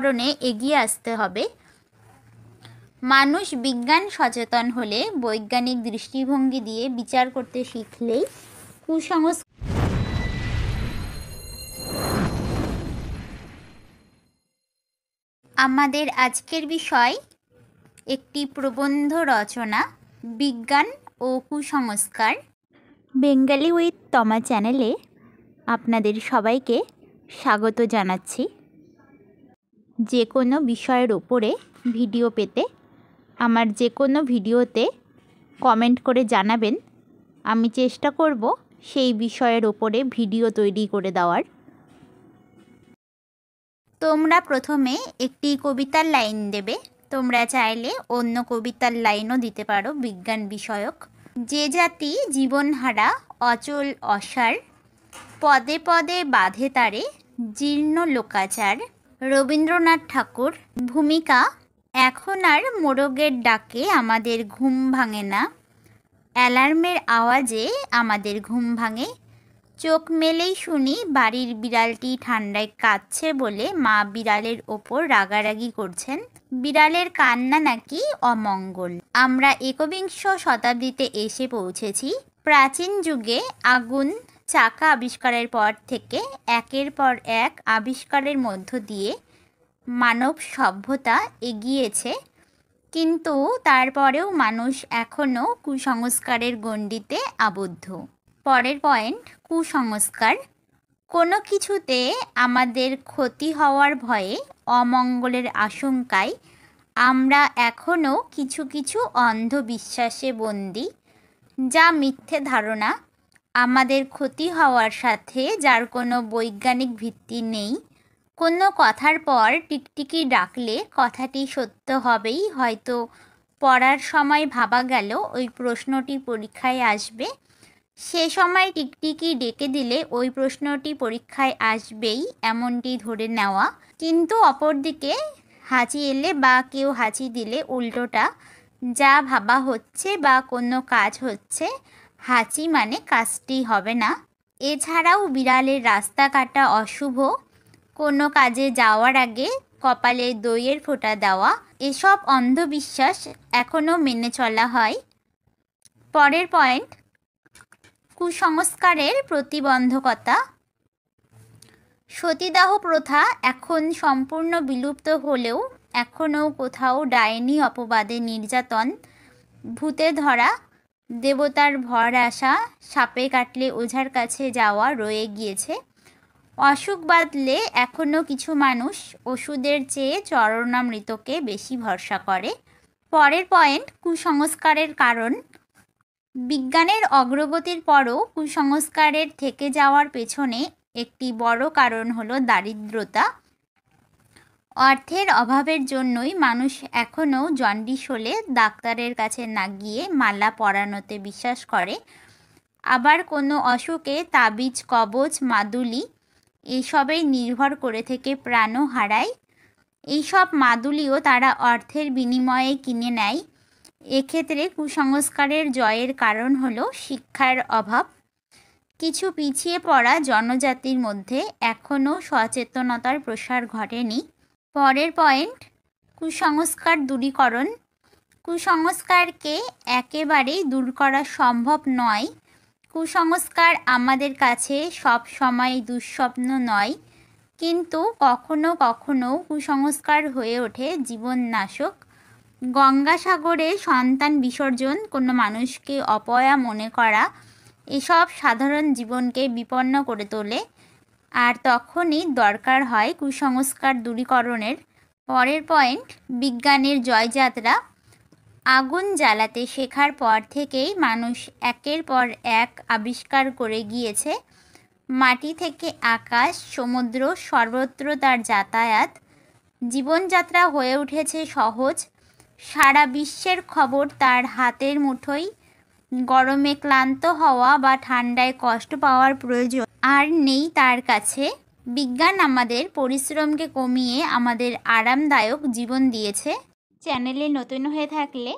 দূরীকরণে এগিয়ে আসতে হবে। মানুষ বিজ্ঞান সচেতন হলে, বৈজ্ঞানিক দৃষ্টিভঙ্গি দিয়ে বিচার করতে শিখলেই কুসংস্কার আমাদের আজকের বিষয় একটি প্রবন্ধ রচনা, বিজ্ঞান ও কুসংস্কার। বেঙ্গলি উইথ তমা চ্যানেলে আপনাদের সবাইকে স্বাগত জানাচ্ছি। যে কোনো বিষয়ের ওপরে ভিডিও পেতে আমার যে কোনো ভিডিওতে কমেন্ট করে জানাবেন। আমি চেষ্টা করব সেই বিষয়ের ওপরে ভিডিও তৈরি করে দেওয়ার। তোমরা প্রথমে একটি কবিতার লাইন দেবে। তোমরা চাইলে অন্য কবিতার লাইনও দিতে পারো বিজ্ঞান বিষয়ক। যে জাতি জীবনহারা অচল অসার, পদে পদে বাঁধে তারে জীর্ণ লোকাচার। রবীন্দ্রনাথ ঠাকুর। ভূমিকা: এখন আর মোরগের ডাকে আমাদের ঘুম ভাঙে না, অ্যালার্মের আওয়াজে আমাদের ঘুম ভাঙে। চোখ মেলেই শুনি বাড়ির বিড়ালটি ঠান্ডায় কাঁদছে বলে মা বিড়ালের ওপর রাগারাগি করছেন। বিড়ালের কান্না নাকি অমঙ্গল। আমরা একবিংশ শতাব্দীতে এসে পৌঁছেছি। প্রাচীন যুগে আগুন, চাকা আবিষ্কারের পর থেকে একের পর এক আবিষ্কারের মধ্য দিয়ে মানব সভ্যতা এগিয়েছে, কিন্তু তারপরেও মানুষ এখনও কুসংস্কারের গণ্ডিতে আবদ্ধ। পরের পয়েন্ট: কুসংস্কার। কোনো কিছুতে আমাদের ক্ষতি হওয়ার ভয়ে, অমঙ্গলের আশঙ্কায় আমরা এখনও কিছু কিছু অন্ধবিশ্বাসে বন্দী, যা মিথ্যে ধারণা, আমাদের ক্ষতি হওয়ার সাথে যার কোনো বৈজ্ঞানিক ভিত্তি নেই। কোনো কথার পর টিকটিকি ডাকলে কথাটি সত্য হবেই। হয়তো পড়ার সময় ভাবা গেল ওই প্রশ্নটি পরীক্ষায় আসবে, সে সময় টিকটিকি ডেকে দিলে ওই প্রশ্নটি পরীক্ষায় আসবেই এমনটি ধরে নেওয়া। কিন্তু অপরদিকে হাঁচি এলে বা কেউ হাঁচি দিলে উল্টোটা, যা ভাবা হচ্ছে বা কোনো কাজ হচ্ছে, হাঁচি মানে কাজটি হবে না। এছাড়াও বিড়ালের রাস্তা কাটা অশুভ, কোনো কাজে যাওয়ার আগে কপালে দইয়ের ফোঁটা দেওয়া, এসব অন্ধবিশ্বাস এখনও মেনে চলা হয়। পরের পয়েন্ট: কুসংস্কারের প্রতিবন্ধকতা। সতীদাহ প্রথা এখন সম্পূর্ণ বিলুপ্ত হলেও এখনও কোথাও ডাইনি অপবাদে নির্যাতন, ভূতে ধরা, দেবতার ভর আসা, সাপে কাটলে ওঝার কাছে যাওয়া রয়ে গিয়েছে। অসুখ বাঁধলে এখনও কিছু মানুষ ওষুধের চেয়ে চরণামৃতকে বেশি ভরসা করে। পরের পয়েন্ট: কুসংস্কারের কারণ। বিজ্ঞানের অগ্রগতির পরও কুসংস্কারের থেকে যাওয়ার পেছনে একটি বড় কারণ হলো দারিদ্রতা। অর্থের অভাবের জন্যই মানুষ এখনও জন্ডিস হলে ডাক্তারের কাছে না গিয়ে মালা পরানোতে বিশ্বাস করে। আবার কোনো অসুখে তাবিজ, কবচ, মাদুলি এসবেই নির্ভর করে থেকে প্রাণও হারায়। এইসব মাদুলিও তারা অর্থের বিনিময়ে কিনে নেয়। এক্ষেত্রে কুসংস্কারের জয়ের কারণ হলো শিক্ষার অভাব। কিছু পিছিয়ে পড়া জনজাতির মধ্যে এখনও সচেতনতার প্রসার ঘটেনি। পরের পয়েন্ট: কুসংস্কার দূরীকরণ। কুসংস্কারকে একেবারেই দূর করা সম্ভব নয়। কুসংস্কার আমাদের কাছে সব সময় দুঃস্বপ্ন নয়, কিন্তু কখনো কখনো কুসংস্কার হয়ে ওঠে জীবননাশক। গঙ্গাসাগরে সন্তান বিসর্জন, কোনো মানুষকে অপয়া মনে করা, এসব সাধারণ জীবনকে বিপন্ন করে তোলে। আর তখনই দরকার হয় কুসংস্কার দূরীকরণের। পরের পয়েন্ট: বিজ্ঞানের জয়যাত্রা। আগুন জ্বালাতে শেখার পর থেকেই মানুষ একের পর এক আবিষ্কার করে গিয়েছে। মাটি থেকে আকাশ, সমুদ্র, সর্বত্র তার যাতায়াত। জীবনযাত্রা হয়ে উঠেছে সহজ। সারা বিশ্বের খবর তার হাতের মুঠোয়। গরমে ক্লান্ত হওয়া বা ঠান্ডায় কষ্ট পাওয়ার প্রয়োজন আর নেই তার কাছে। বিজ্ঞান আমাদের পরিশ্রমকে কমিয়ে আমাদের আরামদায়ক জীবন দিয়েছে। চ্যানেলে নতুন হয়ে থাকলে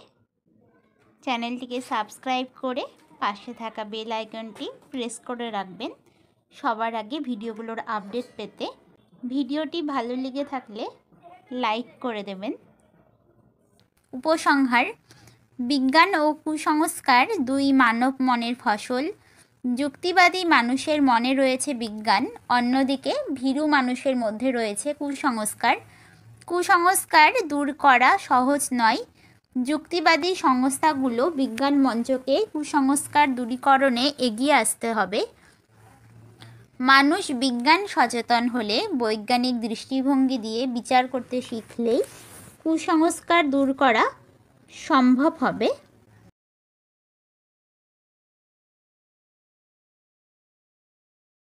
চ্যানেলটিকে সাবস্ক্রাইব করে পাশে থাকা বেল আইকনটি প্রেস করে রাখবেন সবার আগে ভিডিওগুলোর আপডেট পেতে। ভিডিওটি ভালো লেগে থাকলে লাইক করে দেবেন। উপসংহার: বিজ্ঞান ও কুসংস্কার দুই মানব মনের ফসল। যুক্তিবাদী মানুষের মনে রয়েছে বিজ্ঞান, অন্যদিকে ভীরু মানুষের মধ্যে রয়েছে কুসংস্কার। কুসংস্কার দূর করা সহজ নয়। যুক্তিবাদী সংস্থাগুলো বিজ্ঞান মঞ্চকে কুসংস্কার দূরীকরণে এগিয়ে আসতে হবে। মানুষ বিজ্ঞান সচেতন হলে, বৈজ্ঞানিক দৃষ্টিভঙ্গি দিয়ে বিচার করতে শিখলেই কুসংস্কার দূর করা সম্ভব হবে।